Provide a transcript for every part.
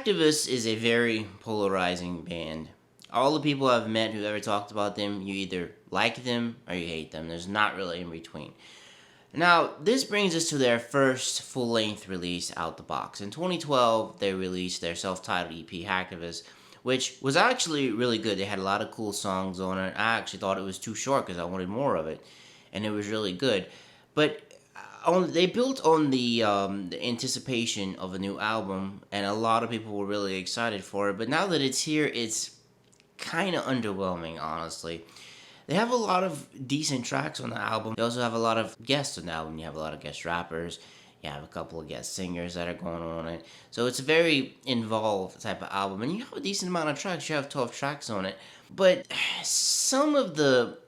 Hacktivist is a very polarizing band. All the people I've met who ever talked about them, you either like them or you hate them. There's not really in between. Now, this brings us to their first full-length release out the box. In 2012, they released their self-titled EP, Hacktivist, which was actually really good. They had a lot of cool songs on it. I actually thought it was too short because I wanted more of it, and it was really good. But they built on the anticipation of a new album, and a lot of people were really excited for it. But now that it's here, it's kind of underwhelming, honestly. They have a lot of decent tracks on the album. They also have a lot of guests on the album. You have a lot of guest rappers. You have a couple of guest singers that are going on it. So it's a very involved type of album. And you have a decent amount of tracks. You have 12 tracks on it. But some of the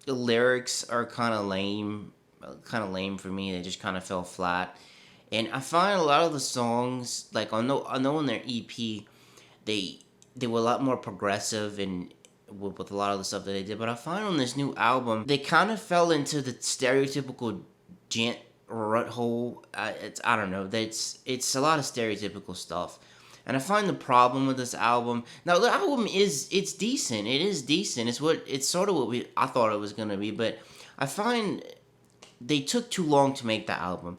lyrics are kind of lame. Kind of lame for me. They just kind of fell flat. And I find a lot of the songs, like I know on their EP, they were a lot more progressive and with a lot of the stuff that they did. But I find on this new album, they kind of fell into the stereotypical gent rut hole. I don't know. It's a lot of stereotypical stuff. And I find the problem with this album. Now the album it's decent. It is decent. It's sort of what I thought it was gonna be. But I find they took too long to make the album.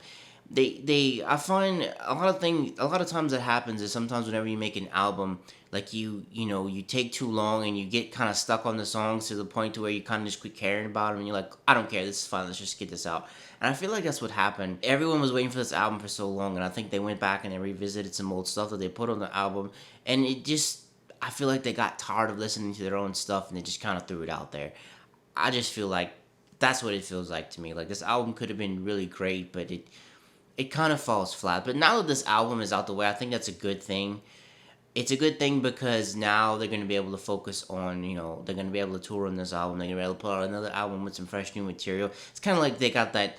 I find a lot of times that happens is sometimes whenever you make an album, like you take too long and you get kind of stuck on the songs to the point to where you kind of just quit caring about them and you're like, I don't care, this is fine, let's just get this out. And I feel like that's what happened. Everyone was waiting for this album for so long, and I think they went back and they revisited some old stuff that they put on the album, and I feel like they got tired of listening to their own stuff and they just kind of threw it out there. I just feel like that's what it feels like to me. Like, this album could have been really great, but it kind of falls flat. But now that this album is out the way, I think that's a good thing. It's a good thing because now they're going to be able to focus on, they're going to be able to tour on this album. They're going to be able to put out another album with some fresh new material. It's kind of like they got that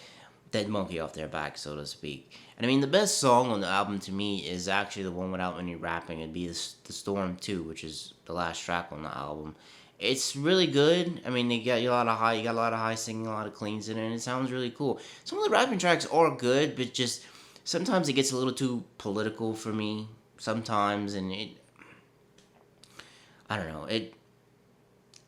monkey off their back, so to speak. And I mean, the best song on the album to me is actually the one without any rapping. It'd be The Storm 2, which is the last track on the album. It's really good. I mean, you got a lot of high singing, a lot of cleans in it, and it sounds really cool. Some of the rapping tracks are good, but just sometimes it gets a little too political for me. Sometimes, and I don't know, it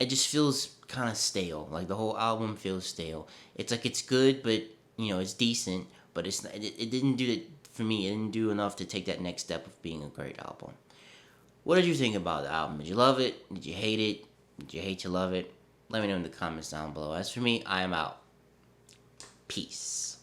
just feels kind of stale. Like, the whole album feels stale. It's like it's good, but it's decent, but it didn't do it for me. It didn't do enough to take that next step of being a great album. What did you think about the album? Did you love it? Did you hate it? Did you hate to love it? Let me know in the comments down below. As for me, I am out. Peace.